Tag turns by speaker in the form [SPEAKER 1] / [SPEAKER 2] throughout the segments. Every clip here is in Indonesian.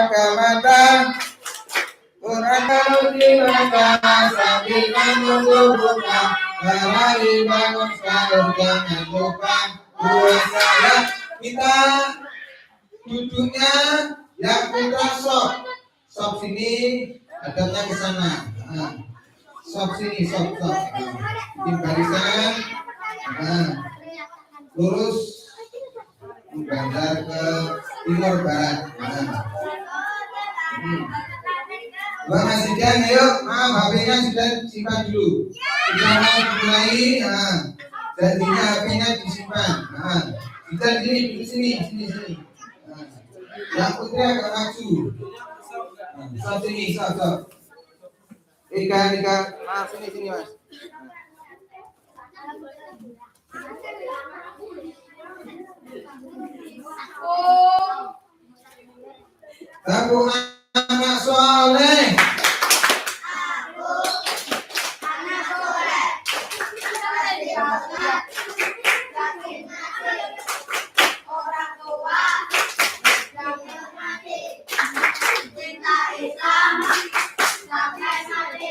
[SPEAKER 1] Kamata Kurang di mata Sabila menunggukan Lari bangun sahur jangan lupa puasa. Kita duduknya yang putra sop sini adanya ke sana. Sop sini sop. Bikin barisan. Lurus menghadap ke timur barat. Bang Asidan, ayo, HP-nya sudah simpan dulu. Kita mau mulai, janjinya HP-nya disimpan. Kita di sini. Yang putri agak maju. Stop sini, stop. Ika, sini mas. Tabung anak soleh.
[SPEAKER 2] Orang tua yang menghormati cinta Islam sampai mati.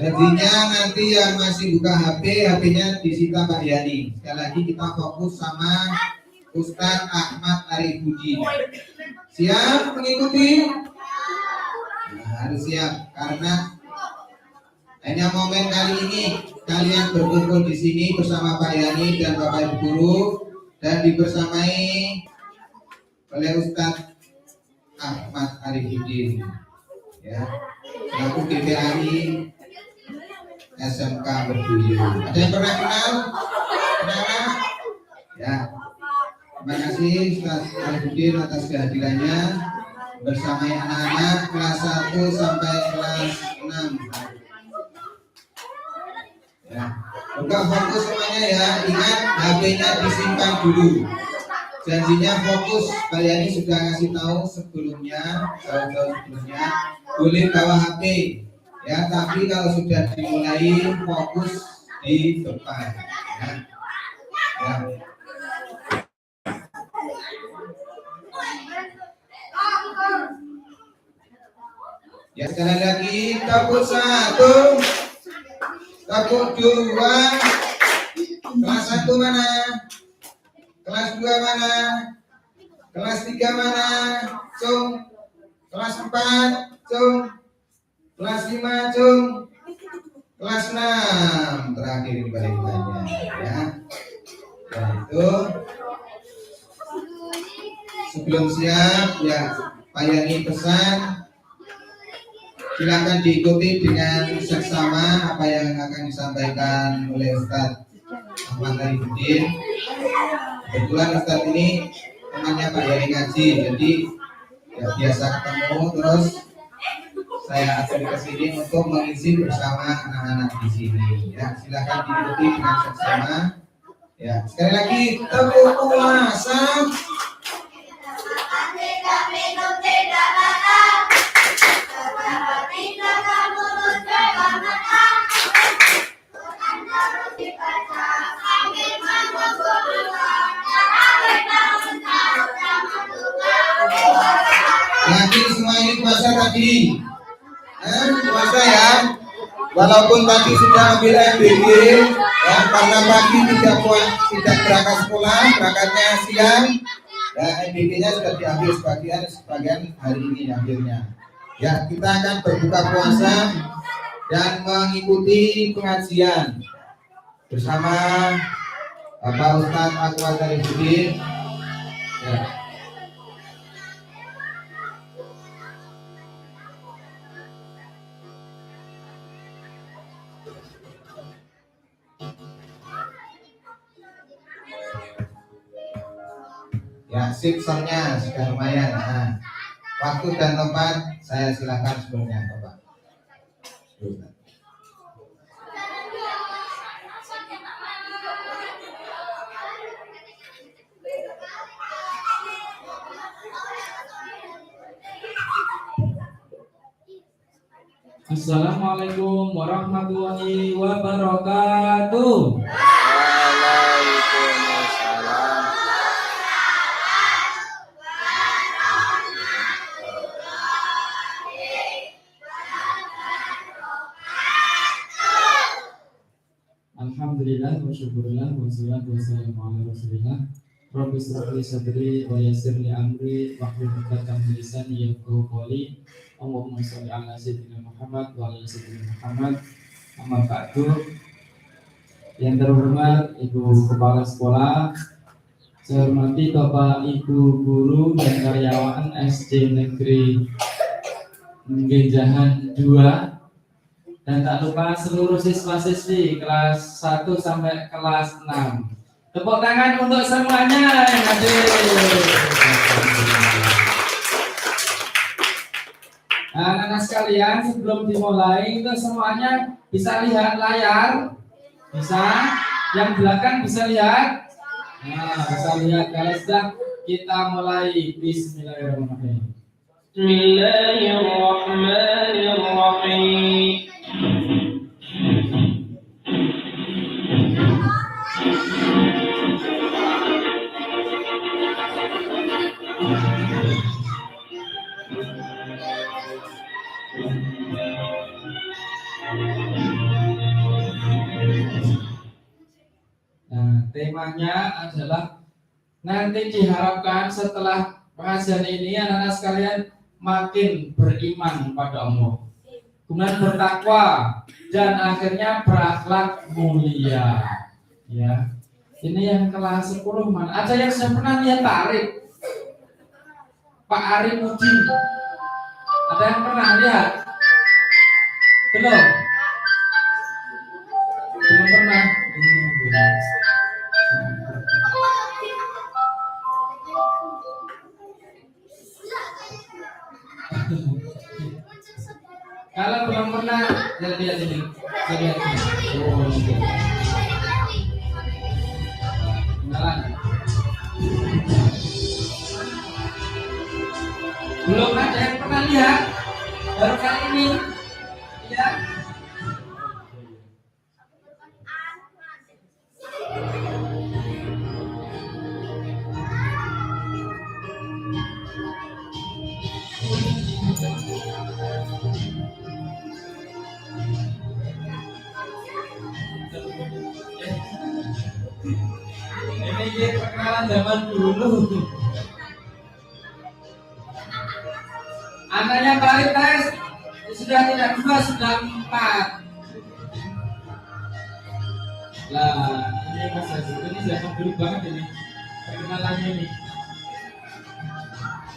[SPEAKER 1] Jadinya nanti yang masih buka HP-nya disita Pak Yani. Sekali lagi kita fokus sama Ustadz Ahmad Arifudin. Siap mengikuti? Harus siap karena hanya momen kali ini kalian berkumpul di sini bersama Pak Yani dan Bapak Ibu Guru dan dibersamai oleh Ustadz Ahmad Arifudin. Ya, selaku GPAI SMK Berduyun. Ada yang pernah kenal? Ya. Terima kasih Ustaz Arifudin atas kehadirannya bersama anak-anak kelas 1 sampai kelas 6. Ya. Buka fokus semuanya ya. Ingat HP-nya disimpan dulu. Janjinya fokus. Pak Yani sudah ngasih tahu sebelumnya, jauh-jauh sebelumnya, boleh bawa HP. Ya, tapi kalau sudah dimulai fokus di depan. Ya. Ya sekali lagi, tabut 1, tabut 2, kelas 1 mana? Kelas 2 mana? Kelas 3 mana? Cung. Kelas 4, cung. Kelas 5, cung. Kelas 6 terakhir ini balik-baliknya ya. Dan itu sebelum siap ya Pak Yani pesan silakan diikuti dengan seksama apa yang akan disampaikan oleh Ustadz Ahmad Arifudin. Kebetulan Ustadz ini temannya Pak Yani ngaji, jadi ya biasa ketemu terus saya atur ke sini untuk mengisi bersama anak-anak di sini. Ya, silakan diikuti dengan seksama. Ya, sekali lagi tepuk puasa. Yakin semua ini puasa tadi? Puasa ya. Walaupun tadi sudah ambil MBG ya, karena pagi tidak berangkat sekolah, berangkatnya siang. Ya, MBG-nya sudah diambil sebagian hari ini akhirnya. Ya, kita akan berbuka puasa dan mengikuti pengajian bersama Bapak Ustadz Ahmad Arifudin. Ya. Ya, sip soundnya sudah lumayan. Nah, waktu dan tempat saya silakan sebelumnya Bapak.
[SPEAKER 3] Assalamualaikum warahmatullahi wabarakatuh.
[SPEAKER 4] Waalaikumsalam.
[SPEAKER 3] Alhamdulillah wa syukurillah wa salatu wassalamu ala rasulillah. Rabbi shrah li sadri wa yassir li amri wahlul 'uqdatam min lisani yafqahu qawli. Allahumma shalli ala sayyidina Muhammad wa ala sayyidina Muhammad. Amma ba'du. Yang terhormat Ibu Kepala Sekolah, saya hormati Bapak Ibu guru dan karyawan SD Negeri Genjahan 2, dan tak lupa seluruh siswa-siswi kelas 1 sampai kelas 6. Tepuk tangan untuk semuanya yang hadir. Nah, anak-anak sekalian, sebelum dimulai itu semuanya bisa lihat layar, bisa. Yang belakang bisa lihat. Nah, bisa lihat. Kalau sudah, kita mulai. Bismillahirrahmanirrahim. Bismillahirrahmanirrahim. Nah, temanya adalah nanti diharapkan setelah pengajian ini anak-anak sekalian makin beriman pada Allah, kemudian bertakwa, dan akhirnya berakhlak mulia. Ya, ini yang kelas 10 mana? Ada yang sudah pernah lihat Pak Arif? Pak Arif Udin? Ada yang pernah lihat? Belum? Belum pernah? Kalau belum pernah, lihat ini. Lihat ini. Oh, ini. Kenalan. Belum ada yang pernah lihat, baru kali ini. Lihat. Ini perkenalan zaman dulu. Anaknya balik tes sudah tidak 2, sudah 4. Lah, ini Mas Haji, ini zaman dulu banget ini perkenalannya ini.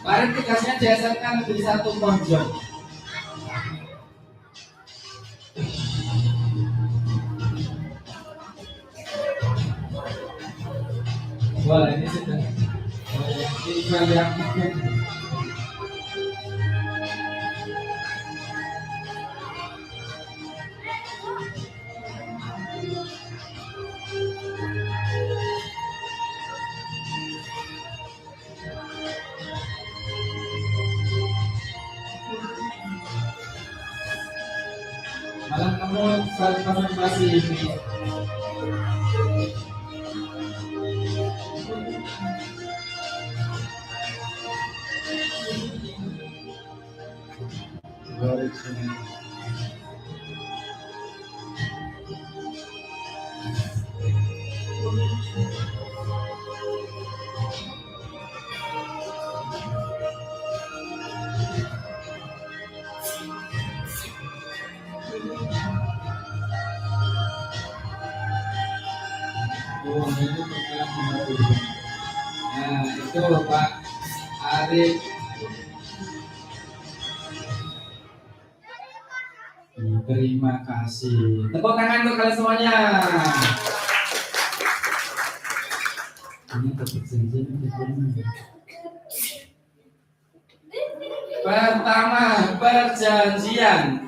[SPEAKER 3] Balik tugasnya dihasilkan lebih 1 ponjok. Wah, ini sudah ini yang malah kamu saling konsentrasi ini. Oh, itu perkenalan dulu. Nah, itu Pak Arif. Terima kasih. Tepuk tangan untuk kalian semuanya. Ini pertama, perjanjian.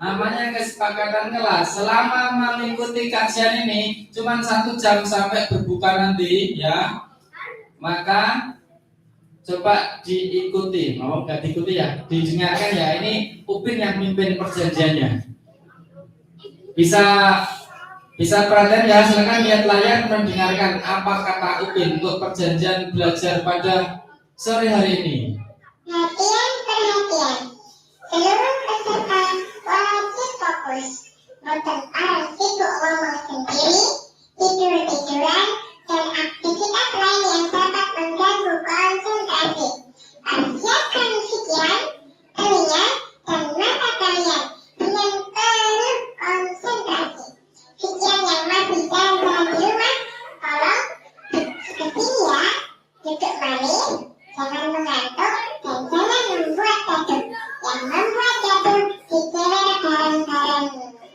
[SPEAKER 3] Namanya kesepakatan kelas. Selama mengikuti kajian ini cuma 1 jam sampai berbuka nanti, ya. Maka Coba diikuti, mau nggak diikuti ya, didengarkan ya. Ini Upin yang mimpin perjanjiannya. Bisa perhatian ya, silakan lihat layar mendengarkan apa kata Upin untuk perjanjian belajar pada sore hari ini.
[SPEAKER 2] Perhatian. Seluruh peserta wajib fokus. Bertempatan sibuk ngomong sendiri, tidur-tiduran, dan aktivitas lain yang dapat mengganggu konsentrasi. Persiapkan pikiran, telinga, dan mata kalian dengan penuh konsentrasi. Pikiran yang masih jalan-jalan di rumah, tolong kesini ya, duduk manis, jangan mengantuk, dan jangan membuat gaduh. Yang membuat gaduh dijewer bareng-bareng.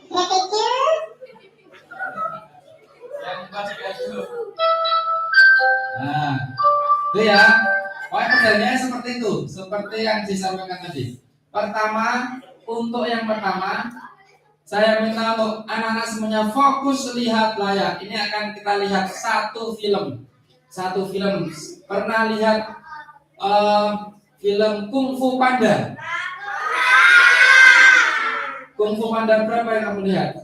[SPEAKER 2] Setuju?
[SPEAKER 3] Nah, itu ya. Pokoknya perjanjiannya seperti itu, seperti yang disampaikan tadi. Pertama, untuk yang pertama, saya minta untuk anak-anak semuanya fokus lihat layar. Ini akan kita lihat satu film. Pernah lihat film Kung Fu Panda? Kung Fu Panda berapa yang kamu lihat?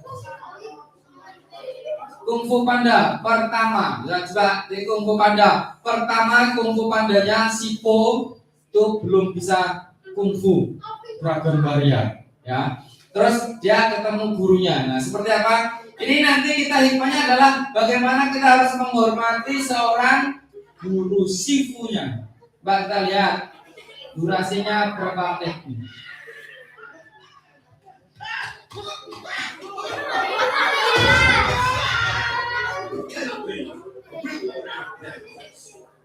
[SPEAKER 3] Kung Fu Panda pertama, coba di Kung Fu Panda pertama, Kung Fu Pandanya si Po itu belum bisa Kung Fu Dragon Warrior, ya. Terus dia ketemu gurunya. Nah, seperti apa? Ini nanti kita hikmahnya adalah bagaimana kita harus menghormati seorang guru sifunya. Mbak, kita lihat durasinya berapa menit?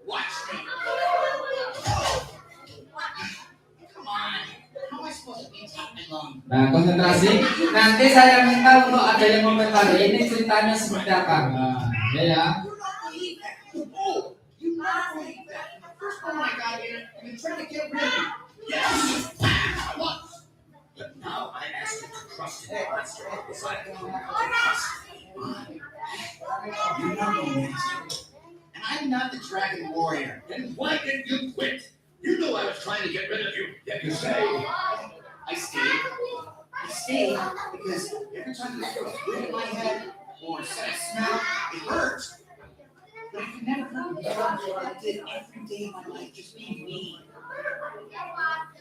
[SPEAKER 4] Watch me. Come on. How am I supposed to be tapping along?
[SPEAKER 3] Nah, konsentrasi. Nanti saya minta untuk ada yang komentari ini ceritanya seperti apa. Nah, ya.
[SPEAKER 4] Oh, you not believe that. The first time I got here, you tried to get rid of me. Yes, I was. But now I ask you to trust in the master beside you. Trust me. You're not the master. And I'm not the dragon warrior.
[SPEAKER 5] Then why did you quit? You knew I was trying to get rid of you, yet you stayed.
[SPEAKER 4] I stayed. I stayed because every time you throw a wind in my head or said a smell, it hurts. But I could never hurt myself like I did every day of my life, just being me.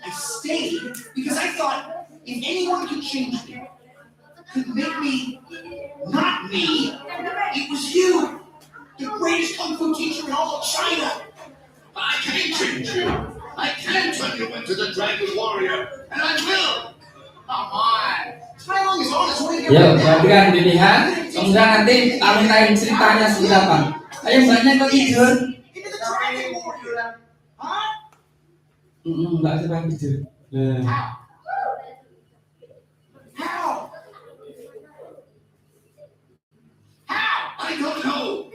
[SPEAKER 4] I stayed because I thought if anyone could change me, could make me not me, it was you, the greatest kung fu teacher in all of China.
[SPEAKER 5] I can change you. I can turn you into the Dragon Warrior, and I will.
[SPEAKER 4] Come on, Tai Lung is on his way to get
[SPEAKER 3] Yuk,
[SPEAKER 4] rid of me.
[SPEAKER 3] perhatikan pilihan. Kemudian nanti kami tanya ceritanya seperti apa. Ayo mbaknya kok tidur?
[SPEAKER 4] Into the Dragon Warrior. Huh?
[SPEAKER 3] Mbak siapa tidur?
[SPEAKER 4] How? How? How?
[SPEAKER 5] I don't know.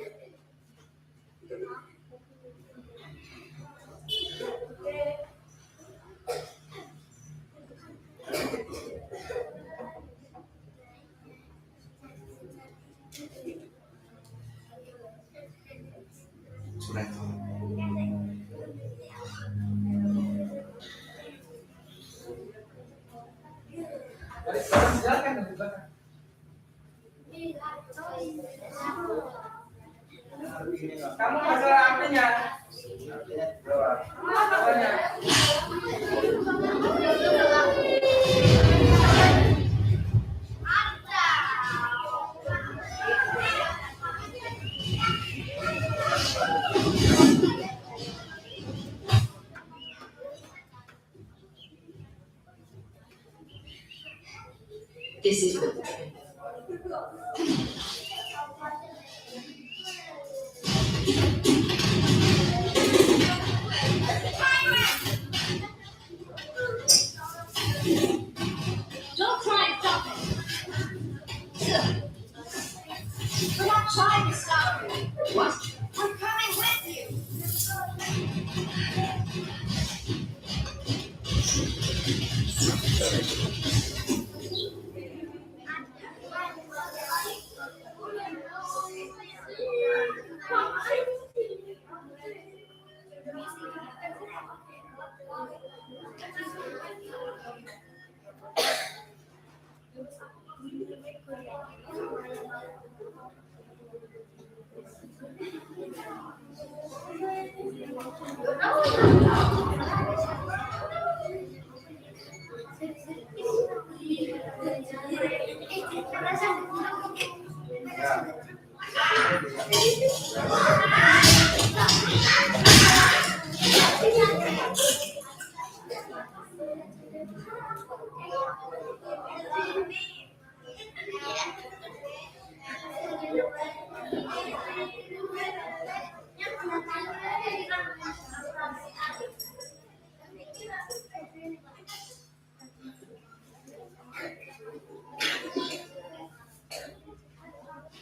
[SPEAKER 4] That's what I thought.
[SPEAKER 3] Kamu masalah artinya?
[SPEAKER 6] This is what the
[SPEAKER 2] Don't try and stop it. We're not trying to stop you.
[SPEAKER 6] what?
[SPEAKER 2] We're coming with you.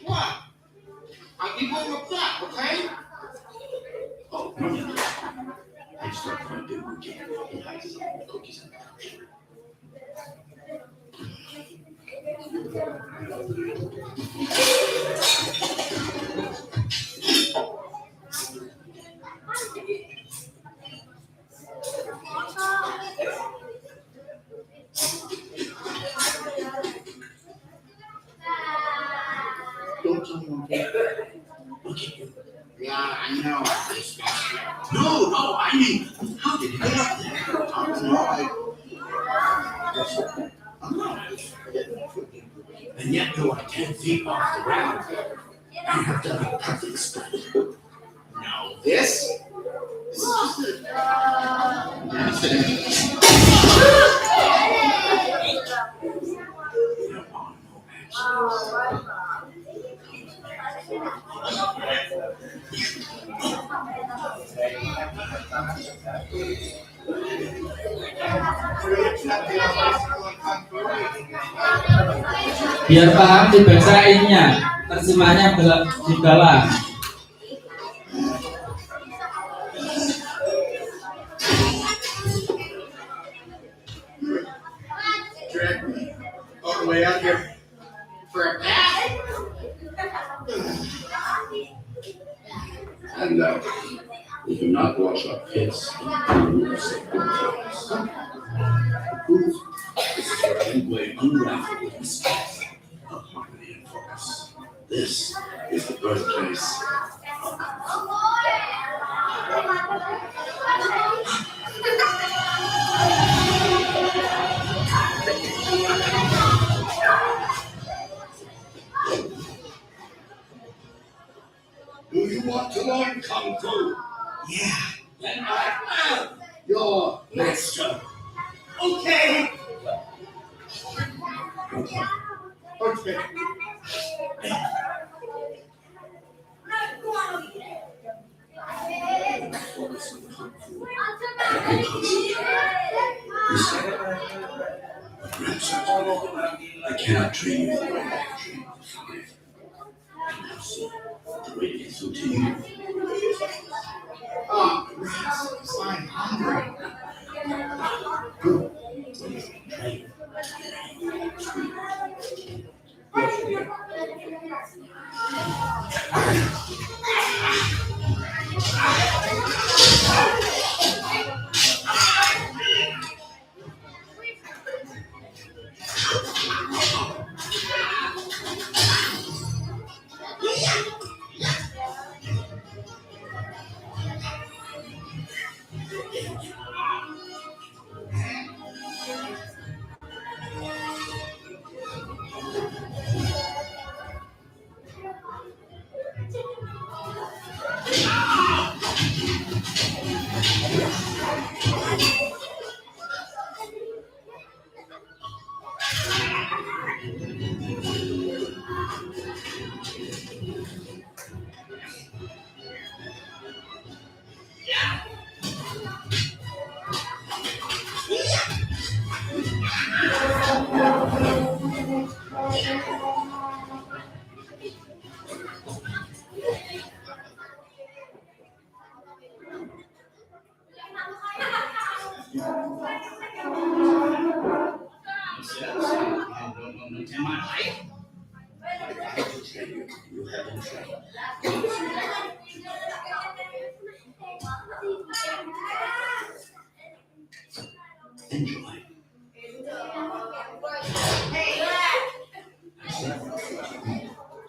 [SPEAKER 5] What? I'll give one more clap, okay? Oh, no. I just don't want to do it again. And I just want cookies and couch. Don't tell me one thing. Look at you. Yeah, I know. No, I mean, how did you get up there? I don't know. I'm not. And yet, though I'm 10 feet off the ground, I have done a perfect study. Now, this is just You don't want no action.
[SPEAKER 3] Biar paham dibaca ininya, terjemahnya di bawah.
[SPEAKER 5] Drag me all the way out here for a bath. And we do not wash our piss in the sacred times. This is where Engway unraveled the space of harmony and focus. This is the birthplace of Do you want to learn Kung Fu? Yeah, then I am your master. Okay. Okay. Focus on Kung Fu. I cannot train you the way I train the five. And now see the way it is to you. Oh, Rex, I'm hungry. Good. Train. You haven't trained. Enjoy.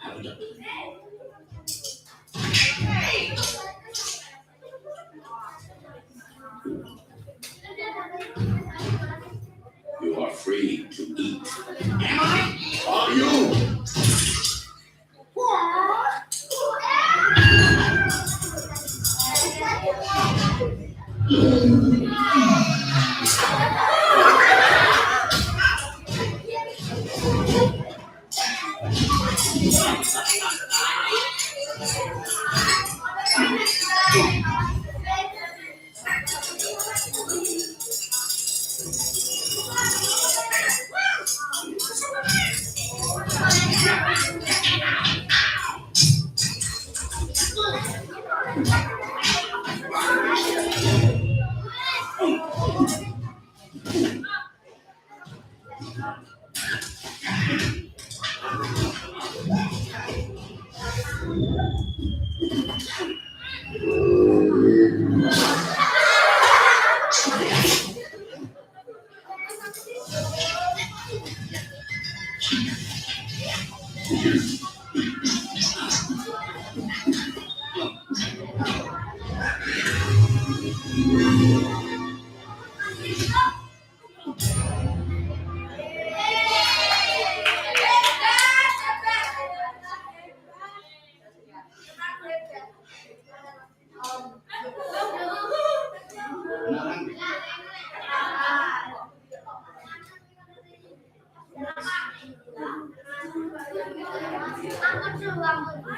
[SPEAKER 5] Have it up. You are free to eat. Am I? Are you?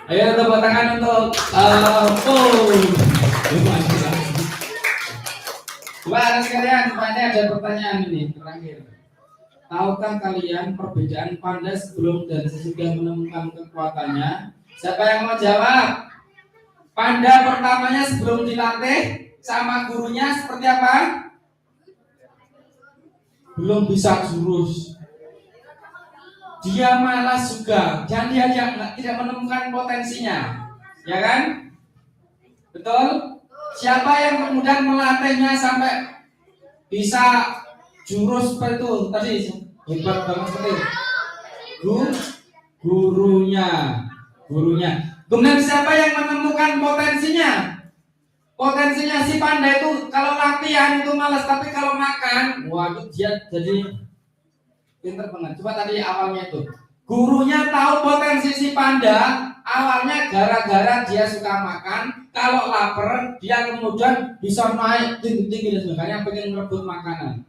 [SPEAKER 3] Ayo tepuk tangan untuk Bapak sekalian, ini ada pertanyaan ini terakhir. Tahukah kalian perbedaan panda sebelum dan sesudah menemukan kekuatannya? Siapa yang mau jawab? Panda pertamanya sebelum dilatih sama gurunya seperti apa? Belum bisa jurus. Dia malas juga, dan dia tidak menemukan potensinya, ya kan? Betul? Siapa yang kemudian melatihnya sampai bisa jurus seperti itu tadi hebat banget seperti itu? Gurunya. Kemudian siapa yang menemukan potensinya? Potensinya si panda itu kalau latihan itu malas, tapi kalau makan, wah itu dia jadi pinter banget. Coba tadi awalnya itu gurunya tahu potensi si panda. Awalnya gara-gara dia suka makan, kalau lapar dia kemudian bisa naik tinggi-tinggi dan sebagainya, pengen merebut makanan.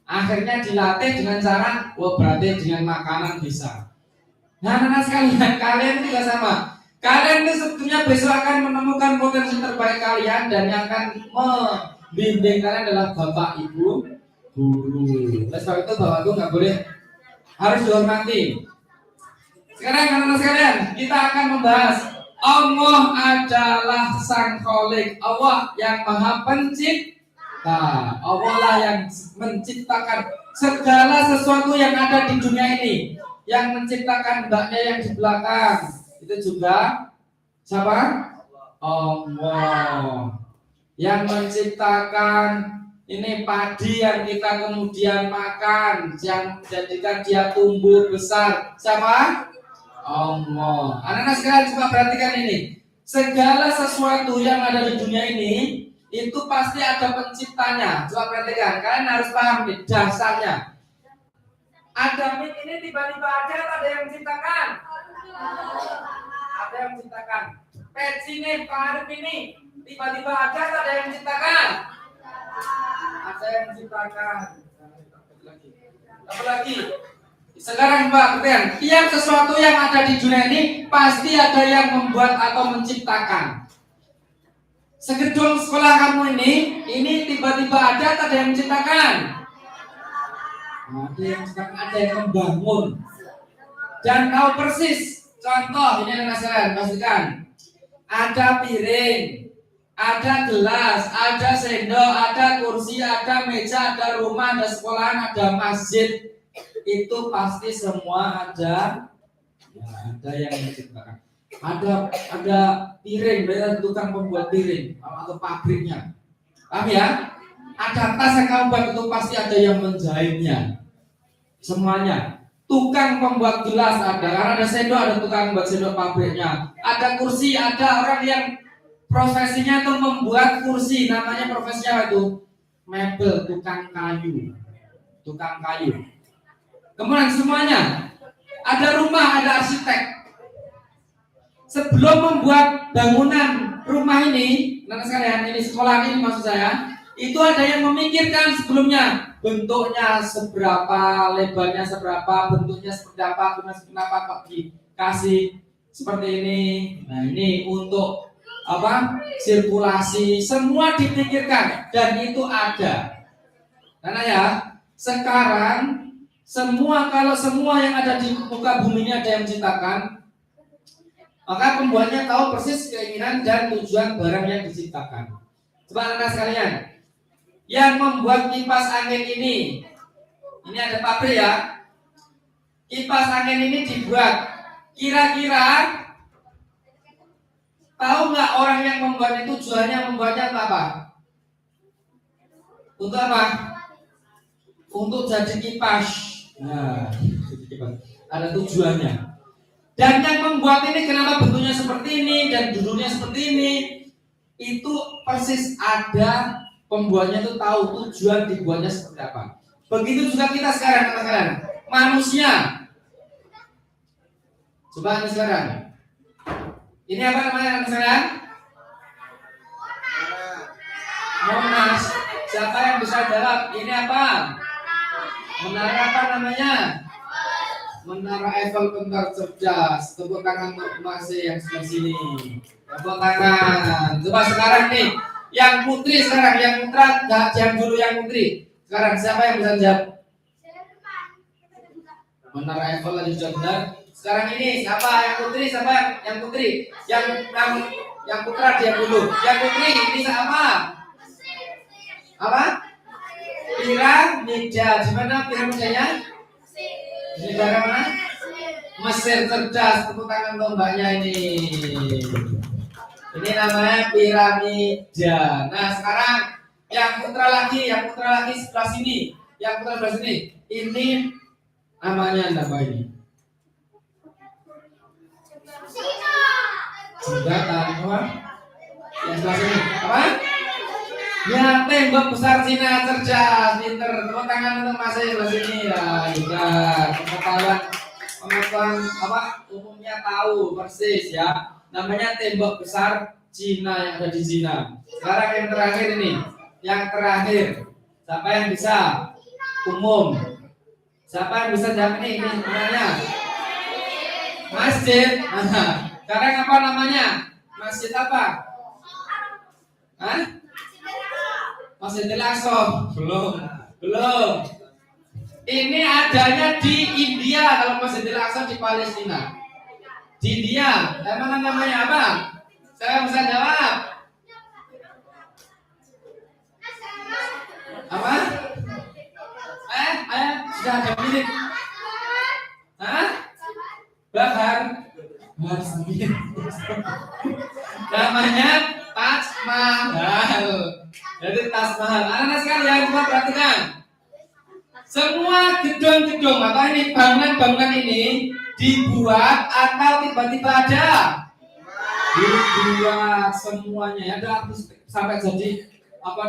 [SPEAKER 3] Akhirnya dilatih dengan cara, wah berarti dengan makanan bisa. Nah anak sekalian, kalian juga sama. Kalian itu sebetulnya besok akan menemukan potensi terbaik kalian, dan yang akan membimbing kalian adalah bapak ibu guru. Oleh sebab itu bapak ibu nggak boleh, harus dihormati. Sekarang anak-anak sekalian, kita akan membahas Allah adalah Sang Kholik, Allah yang Maha Pencipta. Allah lah yang menciptakan segala sesuatu yang ada di dunia ini. Yang menciptakan mbaknya yang di belakang itu juga siapa? Allah. Yang menciptakan ini padi yang kita kemudian makan, yang jadikan dia tumbuh besar, siapa? Allah. Anak-anak sekalian coba perhatikan ini. Segala sesuatu yang ada di dunia ini itu pasti ada penciptanya. Coba perhatikan, kalian harus paham nih dasarnya. Ada mic ini tiba-tiba ada yang menciptakan. Ada yang menciptakan. Peci ini, Pak ini tiba-tiba ada yang menciptakan. Ada yang menciptakan. Apa lagi? Sekarang Pak, perhatikan, tiap sesuatu yang ada di dunia ini pasti ada yang membuat atau menciptakan. Segedung sekolah kamu ini tiba-tiba ada yang menciptakan. Ada yang menciptakan, ada yang membangun. Dan tahu persis, contoh ini anak sekalian, pastikan. Ada piring, ada gelas, ada sendok, ada kursi, ada meja, ada rumah, ada sekolahan, ada masjid. Itu pasti semua ada, ya, ada yang menciptakan. Ada piring, berarti tukang pembuat piring atau pabriknya. Paham ya? Ada tas yang kamu buat itu pasti ada yang menjahitnya. Semuanya. Tukang pembuat gelas ada, karena ada sendok, ada tukang pembuat sendok pabriknya. Ada kursi, ada orang yang profesinya itu membuat kursi, namanya profesinya itu mebel, tukang kayu. Tukang kayu. Kemudian semuanya, ada rumah, ada arsitek. Sebelum membuat bangunan rumah ini, anak sekalian, ini sekolah ini maksud saya, itu ada yang memikirkan sebelumnya bentuknya seberapa, lebarnya seberapa, bentuknya seperti apa, kenapa kok dikasih seperti ini. Nah ini untuk apa? Sirkulasi, semua dipikirkan dan itu ada. Karena ya sekarang kalau semua yang ada di muka bumi ini ada yang menciptakan, maka pembuatnya tahu persis keinginan dan tujuan barang yang diciptakan. Coba anak sekalian, yang membuat kipas angin ini ada pabrik ya. Kipas angin ini dibuat. Kira-kira tahu nggak orang yang membuat itu tujuannya membuatnya untuk apa? Untuk apa? Untuk jadi kipas. Nah, ada tujuannya. Dan yang membuat ini kenapa bentuknya seperti ini dan duduknya seperti ini, itu persis ada pembuatnya itu tahu tujuan dibuatnya seperti apa. Begitu juga kita sekarang, teman-teman, manusia. Coba ini sekarang. Ini apa namanya sekarang? Monas. Siapa yang bisa jawab? Ini apa? Menara apa namanya? Menara Eiffel Pintar Cerdas. Tepuk tangan untuk masih yang sebelah sini. Tepuk tangan. Coba sekarang nih, yang putri sekarang, yang putra, jangan dulu yang putri. Sekarang siapa yang bisa jawab? Menara Eiffel tadi sudah benar. Sekarang ini siapa yang putri? Siapa yang putri? Yang putra dia dulu. Yang putri ini siapa? Apa? Piramida. Di mana piramidanya? Di negara mana? Mesir cerdas. Tepuk tangan untuk mbaknya ini. Ini namanya piramida. Nah sekarang yang putra lagi sebelah sini. Yang putra sebelah sini. Ini namanya apa ini? Jembatan apa? Yang sebelah sini apa? Ya, tembok besar Cina cerdas, pinter. Tepuk tangan untuk Mas sebelah sini lah, juga pengetahuan apa umumnya tahu persis ya. Namanya tembok besar Cina yang ada di Cina. Sekarang yang terakhir ini, yang terakhir. Siapa yang bisa? Umum. Siapa yang bisa jawab ini namanya? Masjid. Sekarang apa namanya? Masjid apa? Hah? Masjidil Aqsa. Belum. Ini adanya di India. Kalau Masjidil Aqsa di Palestina. Di India. Emang namanya apa? Saya bisa jawab. Apa? Ayo, sudah ada milik. Hah? Bahar. Namanya Taj Mahal. Jadi Taj Mahal. Anak-anak sekalian coba perhatikan. Semua gedung-gedung apa ini bangunan-bangunan ini dibuat atau tiba-tiba ada? Dibuat semuanya ya. Sampai jadi apa?